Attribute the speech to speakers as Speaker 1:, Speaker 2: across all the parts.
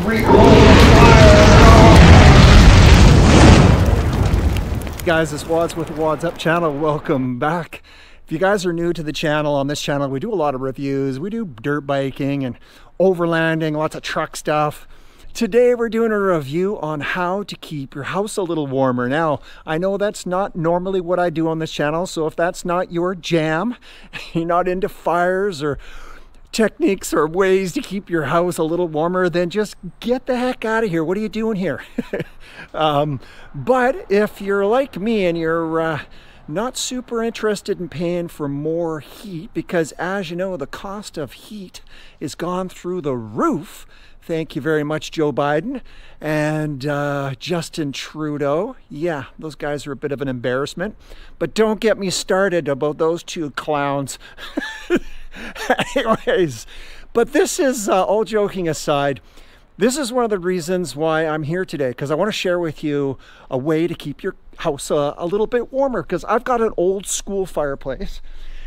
Speaker 1: Great Wall of Fire! Hey guys, it's Wads with the Wads Up channel. Welcome back. If you guys are new to the channel, on this channel we do a lot of reviews. We do dirt biking and overlanding, lots of truck stuff. Today we're doing a review on how to keep your house a little warmer. Now, I know that's not normally what I do on this channel, so if that's not your jam, you're not into fires or techniques or ways to keep your house a little warmer, then just get the heck out of here. What are you doing here? But if you're like me and you're not super interested in paying for more heat, because as you know, the cost of heat is gone through the roof. Thank you very much, Joe Biden and Justin Trudeau. Yeah, those guys are a bit of an embarrassment, but don't get me started about those two clowns. Anyways, but this is, all joking aside, this is one of the reasons why I'm here today, because I want to share with you a way to keep your house a little bit warmer, because I've got an old school fireplace,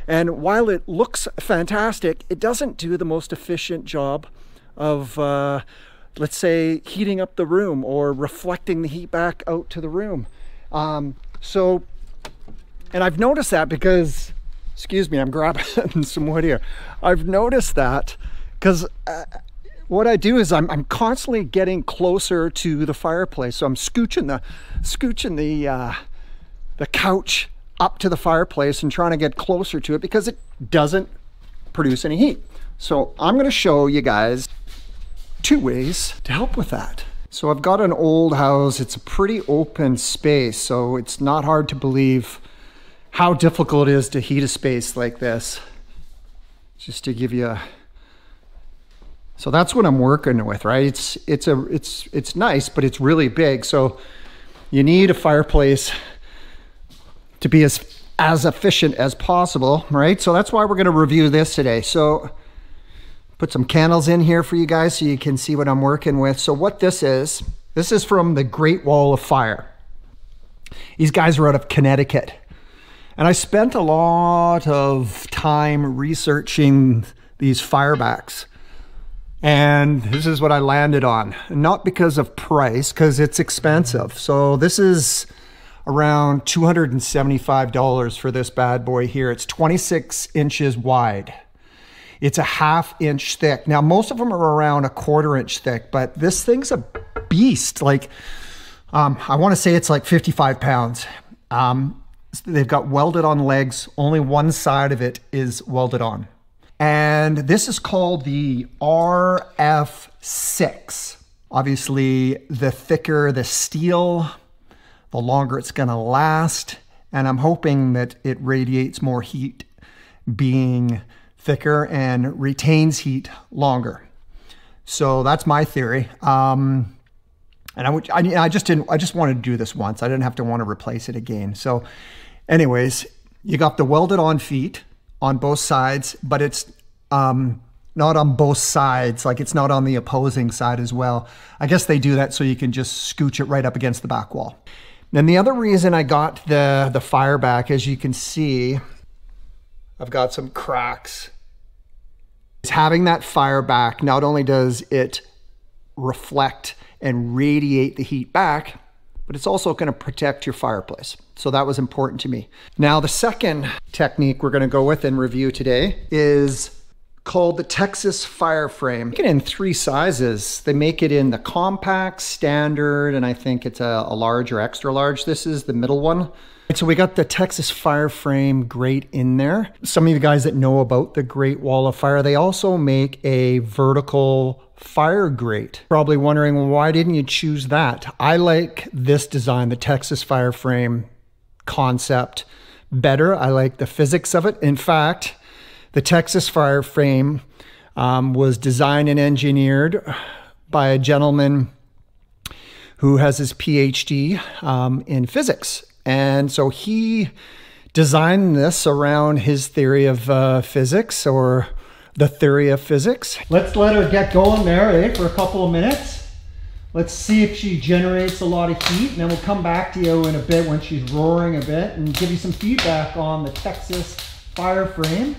Speaker 1: and while it looks fantastic, it doesn't do the most efficient job of, let's say, heating up the room or reflecting the heat back out to the room. And I've noticed that because, excuse me, I'm grabbing some wood here. I've noticed that because what I do is I'm constantly getting closer to the fireplace. So I'm scooching the couch up to the fireplace and trying to get closer to it because it doesn't produce any heat. So I'm going to show you guys two ways to help with that. So I've got an old house. It's a pretty open space, so it's not hard to believe how difficult it is to heat a space like this. Just to give you a... So that's what I'm working with, right? It's nice, but it's really big. So you need a fireplace to be as efficient as possible, right? So that's why we're going to review this today. So put some candles in here for you guys so you can see what I'm working with. So what this is from the Great Wall of Fire. These guys are out of Connecticut. And I spent a lot of time researching these firebacks. And this is what I landed on. Not because of price, because it's expensive. So this is around $275 for this bad boy here. It's 26 inches wide. It's a 1/2 inch thick. Now, most of them are around 1/4 inch thick, but this thing's a beast. Like, I want to say it's like 55 pounds. They've got welded on legs. Only one side of it is welded on. And this is called the RF6. Obviously, the thicker the steel, the longer it's going to last. And I'm hoping that it radiates more heat being thicker and retains heat longer. So that's my theory. And I just wanted to do this once. I didn't have to want to replace it again. So anyways, you got the welded on feet on both sides, but it's not on both sides. Like, it's not on the opposing side as well. I guess they do that so you can just scooch it right up against the back wall. Then the other reason I got the fire back, as you can see, I've got some cracks. Having that fire back, not only does it reflect and radiate the heat back, but it's also going to protect your fireplace. So that was important to me. Now, the second technique we're going to go with and review today is called the Texas Fire Frame. They make it in 3 sizes. They make it in the compact, standard, and I think it's a large or extra large. This is the middle one. So we got the Texas Fire Frame Grate in there. Some of you guys that know about the Great Wall of Fire, they also make a vertical fire grate. Probably wondering, well, why didn't you choose that? I like this design, the Texas Fire Frame concept, better. I like the physics of it. In fact, the Texas Fire Frame was designed and engineered by a gentleman who has his PhD in physics. And so he designed this around his theory of physics, or the theory of physics. Let's let her get going there, for a couple of minutes. Let's see if she generates a lot of heat, and then we'll come back to you in a bit when she's roaring a bit and give you some feedback on the Texas Fire Frame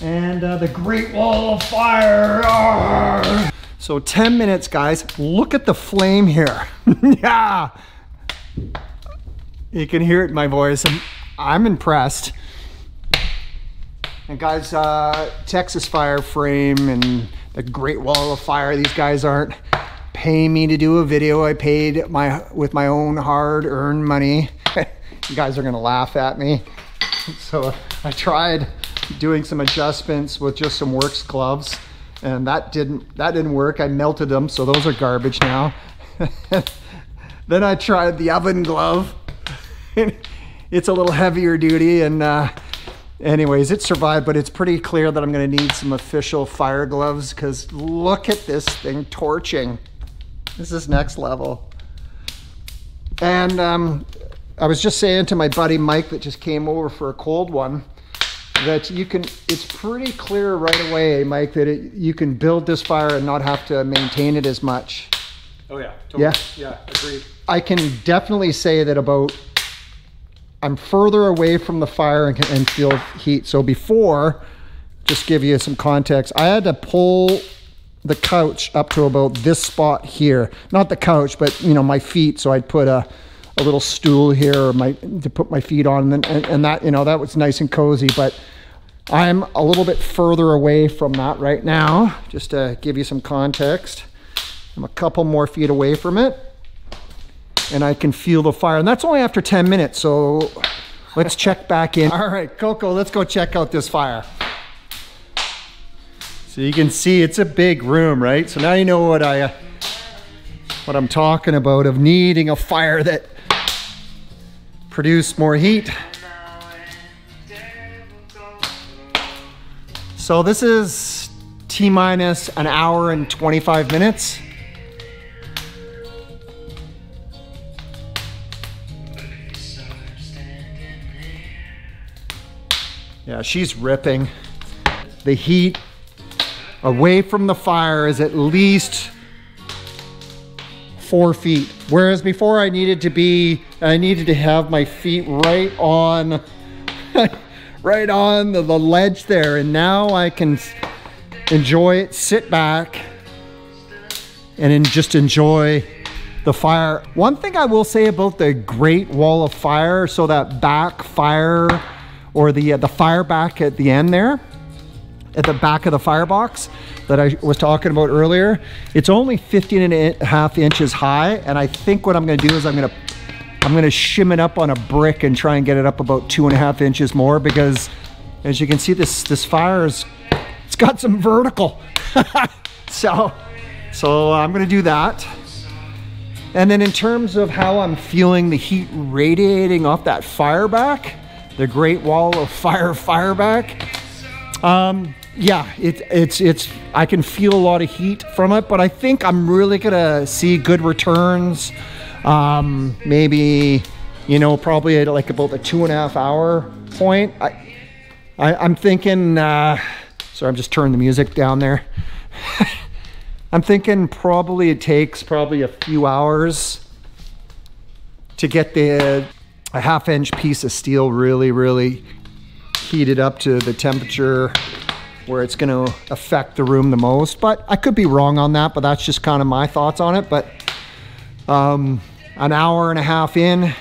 Speaker 1: and the Great Wall of Fire. Arrgh! So 10 minutes, guys. Look at the flame here. Yeah. You can hear it in my voice. I'm impressed. And guys, Texas Fire Frame and the Great Wall of Fire, these guys aren't paying me to do a video. I paid with my own hard-earned money. You guys are gonna laugh at me. So I tried doing some adjustments with just some Works gloves, and that didn't work. I melted them, so those are garbage now. Then I tried the oven glove. It's a little heavier duty, and anyways, it survived, but it's pretty clear that I'm gonna need some official fire gloves, because look at this thing torching. This is next level. And I was just saying to my buddy Mike that just came over for a cold one, that it's pretty clear right away, Mike, that you can build this fire and not have to maintain it as much.
Speaker 2: Oh yeah, totally. Yeah, agreed.
Speaker 1: I can definitely say that I'm further away from the fire and feel heat. So before, just give you some context, I had to pull the couch up to about this spot here. Not the couch, but you know, my feet. So I'd put a little stool here to put my feet on, and that, you know, that was nice and cozy. But I'm a little bit further away from that right now, just to give you some context. I'm a couple more feet away from it, and I can feel the fire, and that's only after 10 minutes. So let's check back in. All right, Coco, let's go check out this fire. So you can see it's a big room, right? So now you know what I'm talking about, of needing a fire that produce more heat. So this is T-minus an hour and 25 minutes. Yeah, she's ripping. The heat away from the fire is at least 4 feet. Whereas before I needed to have my feet right on right on the ledge there, and now I can enjoy it, sit back, and just enjoy the fire. One thing I will say about the Great Wall of Fire, so that back fire, or the fire back at the end there, at the back of the firebox that I was talking about earlier, it's only 15.5 inches high, and I think what I'm gonna do is I'm gonna shim it up on a brick and try and get it up about 2.5 inches more, because as you can see, this fire it's got some vertical. so I'm gonna do that. And then in terms of how I'm feeling the heat radiating off that fire back, the Great Wall of Fire back, yeah, it's I can feel a lot of heat from it, but I think I'm really gonna see good returns. Maybe, you know, probably at like about the 2.5 hour point. I'm thinking, sorry, I'm just turning the music down there. I'm thinking probably it takes probably a few hours to get a 1/2 inch piece of steel really heated up to the temperature where it's going to affect the room the most. But I could be wrong on that, but that's just kind of my thoughts on it. But an hour and a half in,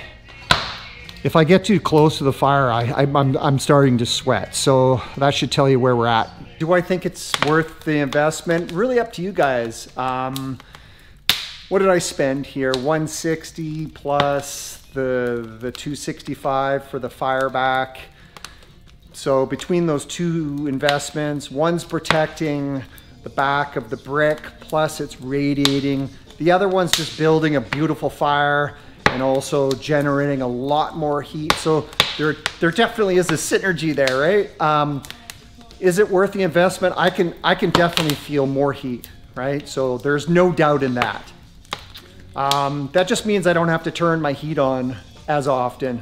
Speaker 1: if I get too close to the fire, I'm starting to sweat. So that should tell you where we're at. Do I think it's worth the investment? Really up to you guys. What did I spend here? $160 plus the $265 for the fire back. So between those two investments, one's protecting the back of the brick, plus it's radiating. The other one's just building a beautiful fire and also generating a lot more heat. So there definitely is a synergy there, right? Is it worth the investment? I can definitely feel more heat, right? So there's no doubt in that. That just means I don't have to turn my heat on as often.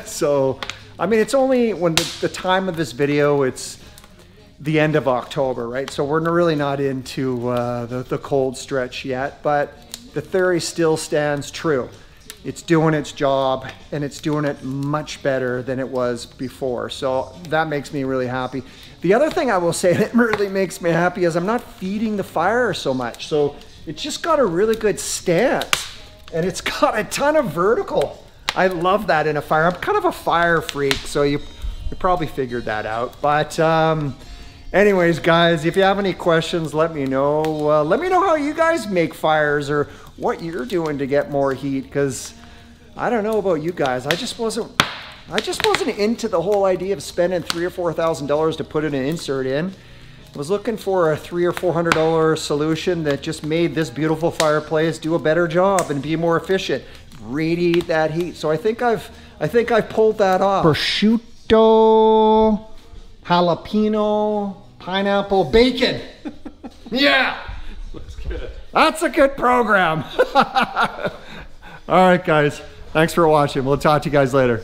Speaker 1: So, I mean, it's only when the time of this video, it's the end of October, right? So we're really not into the cold stretch yet, but the theory still stands true. it's doing its job, and it's doing it much better than it was before. So that makes me really happy. The other thing I will say that really makes me happy is I'm not feeding the fire so much. So it's just got a really good stance, and it's got a ton of vertical. I love that in a fire. I'm kind of a fire freak, so you probably figured that out. But anyways, guys, if you have any questions, let me know. Let me know how you guys make fires or what you're doing to get more heat, because I don't know about you guys. I just wasn't into the whole idea of spending $3,000 or $4,000 to put an insert in. I was looking for a $300 or $400 solution that just made this beautiful fireplace do a better job and be more efficient, radiate that heat. So I think I've pulled that off. Prosciutto, jalapeno, pineapple, bacon. Yeah.
Speaker 2: Looks good.
Speaker 1: That's a good program. All right, guys. Thanks for watching. We'll talk to you guys later.